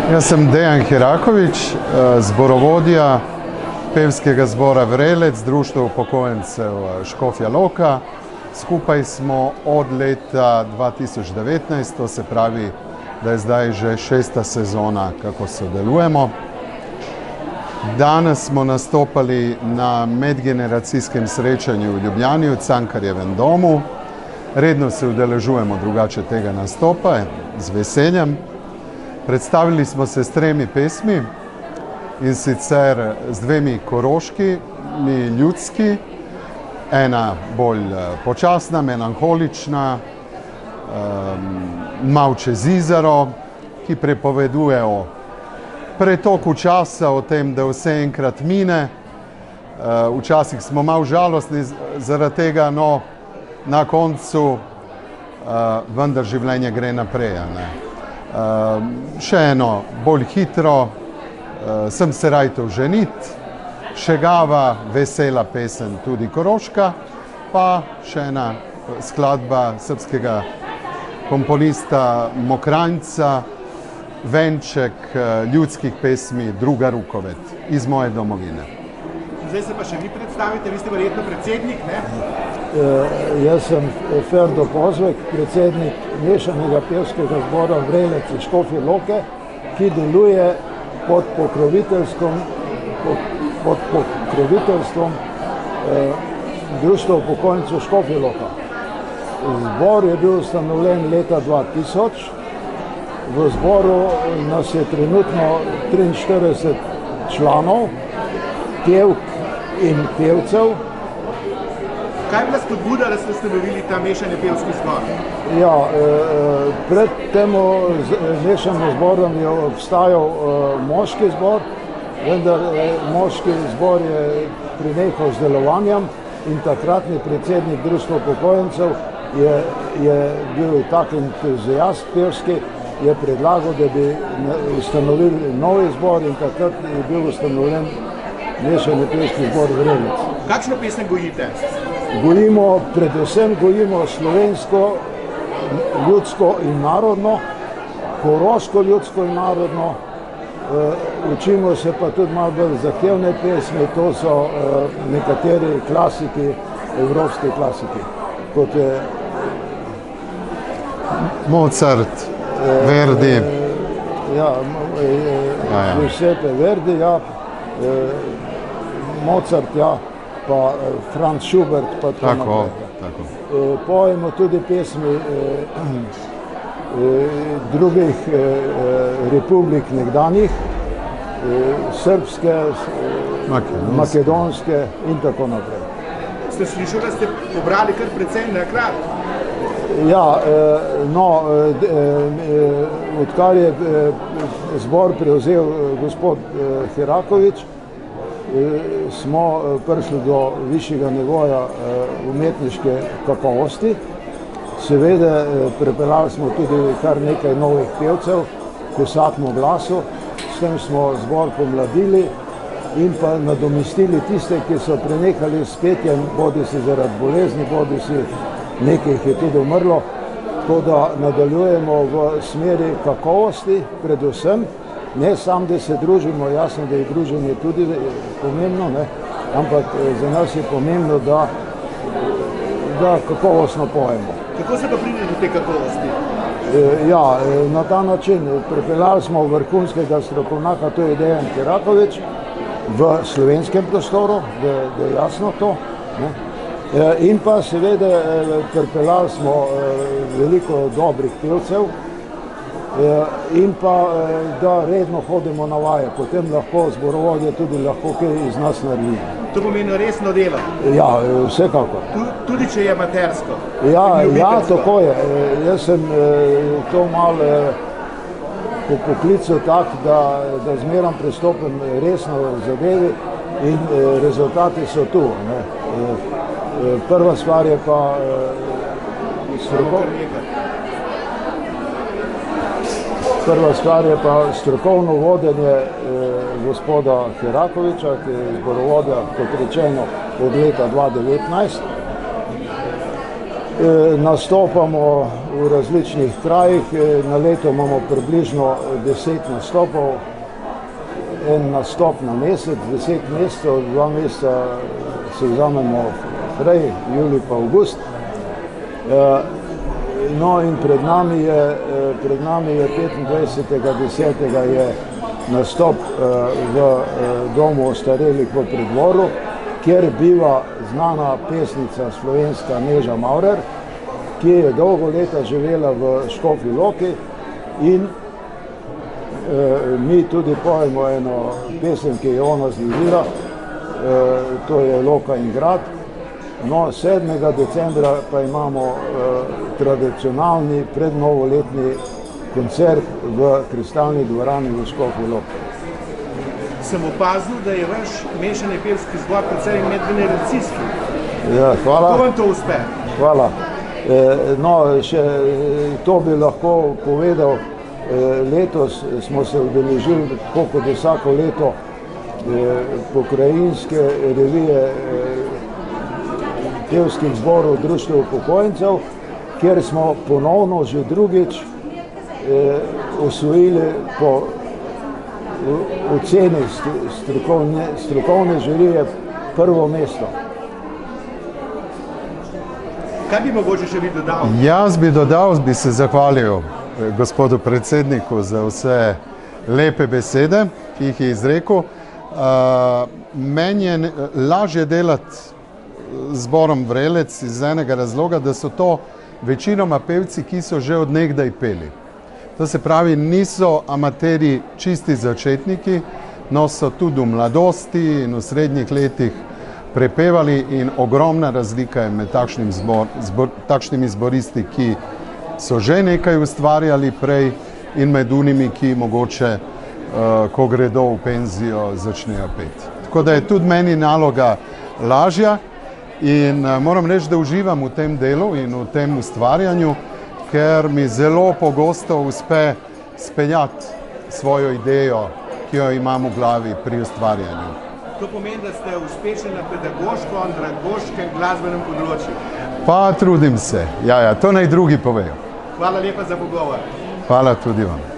Jaz sem Dejan Herakovič, zborovodja pevskega zbora Vrelec, Društvo upokojencev Škofja Loka. Skupaj smo od leta 2019, to se pravi, da je zdaj že 6. sezona, kako sodelujemo. Danes smo nastopali na medgeneracijskem srečanju v Ljubljani v Cankarjevem domu. Redno se udeležujemo drugače tega nastopa, z veseljem. Predstavili smo se s 3 pesmi, in sicer z 2 koroškimi, ljudski, ena bolj počasna, melanholična, malo čez Izaro, ki prepoveduje o pretoku časa, o tem, da vse enkrat mine. Včasih smo malo žalostni zaradi tega, no na koncu vendar življenje gre naprej. Še eno, bolj hitro, Sem se rajtov ženit, šegava, vesela pesem, tudi koroška, pa še ena skladba srpskega komponista Mokranjca, venček ljudskih pesmi Druga Rukoved iz moje domovine. Zdaj se pa še vi predstavite, vi ste verjetno predsednik, ne? Jaz sem Ferdo Pozvek, predsednik mešanega pevskega zbora Vrelec iz Škofje Loke, ki deluje pod pokroviteljstvom Društva upokojencev Škofje Loka. Zbor je bil ustanovljen leta 2000. V zboru nas je trenutno 43 članov, pevk in pevcev. Kaj je bila spodbuda, da ste ustanovili ta mešani pevski zbor? Ja, pred tem mešanim zborom je obstajal moški zbor, vendar moški zbor je prenehal z delovanjem in takratni predsednik Društva upokojencev je bil tak entuzijast pevski, je predlagal, da bi ustanovili novi zbor in takrat je bil ustanovljen mešani pevski zbor Vrelec. Kakšno pesem gojite? Predvsem gojimo slovensko, ljudsko in narodno, koroško, ljudsko in narodno. Učimo se pa tudi malo bolj zahtevne pesmi, to so nekateri klasiki, evropski klasiki, kot je Mozart, Verdi. Giuseppe Verdi, Mozart, pa Franz Schubert, pa tako. Pojemo tudi pesmi drugih republik nekdanjih, srpske, makedonske in tako naprej. Ste slišali, da ste pobrali kar precej nagrad? Ja, odkar je zbor prevzel gospod Herakovič, smo prišli do višjega nivoja umetniške kakovosti. Seveda pripeljali smo tudi kar nekaj novih pevcev k vsakemu glasu, s tem smo zbor pomladili in pa nadomestili tiste, ki so prenehali s petjem, bodisi zaradi bolezni, bodisi nekaj jih je tudi umrlo, tako da nadaljujemo v smeri kakovosti predvsem. Ne samo, da se družimo, jasno, da je druženje tudi pomembno, ampak za nas je pomembno, da kakovostno pojemo. Kako se pa pride do te kakovosti? Na ta način pripeljali smo vrhunskega strokovnjaka, to je Dejan Herakovič, v slovenskem prostoru, da je jasno to. In pa seveda pripeljali smo veliko dobrih pevcev, in pa da redno hodimo na vaje, potem lahko zborovodje tudi lahko kaj iz nas naredi. To pomeni resno delo? Ja, vsekakor. Tudi če je amatersko? Ja, tako je. Jaz sem to malo po poklicu tak, da zmeram pristopim resno v zadevi in rezultati so tu. Prva stvar je pa strokovno vodenje gospoda Herakoviča, ki je zborovodja, kot rečeno, od leta 2019. Nastopamo v različnih krajih, na leto imamo približno 10 nastopov, en nastop na mesec, 10 mesecev, 2 meseca se vzamemo prej, julij pa avgust. No in pred nami je 25.10. je nastop v domu ostarelih v Preddvoru, kjer biva znana pesnica slovenska Neža Maurer, ki je dolgo leta živela v Škofji Loki in mi tudi pojemo eno pesem, ki je ona zložila, to je Loka in grad. No, 7. decembra pa imamo tradicionalni prednovoletni koncert v Kristalni dvorani v Škofji Loki. Sem opazil, da je vaš mešani pevski zbor precej medgeneracijski. Ja, hvala. Kako vam to uspe? Hvala. No, še to bi lahko povedal. Letos smo se udeležili, tako kot vsako leto, pokrajinske revije pevskih zborov Društva upokojencev, kjer smo ponovno že drugič osvojili po oceni strokovne žirije prvo mesto. Kaj bi mogoče še vi dodal? Jaz bi se zahvalil gospodu predsedniku za vse lepe besede, ki jih je izrekel. Meni je lažje delati z zborom Vrelec iz enega razloga, da so to večinoma pevci, ki so že od nekdaj peli. To se pravi, niso amaterji čisti začetniki, no so tudi v mladosti in v srednjih letih prepevali in ogromna razlika je med takšnimi zboristi, ki so že nekaj ustvarjali prej in med unimi, ki mogoče, ko gredo v penzijo, začnejo peti. Tako da je tudi meni naloga lažja in moram reči, da uživam v tem delu in v tem ustvarjanju, ker mi zelo pogosto uspe speljati svojo idejo, ki jo imam v glavi pri ustvarjanju. To pomeni, da ste uspešni na pedagoško, andragoškem, glasbenem področju. Pa trudim se. Ja, to naj drugi povejo. Hvala lepa za pogovor. Hvala tudi vam.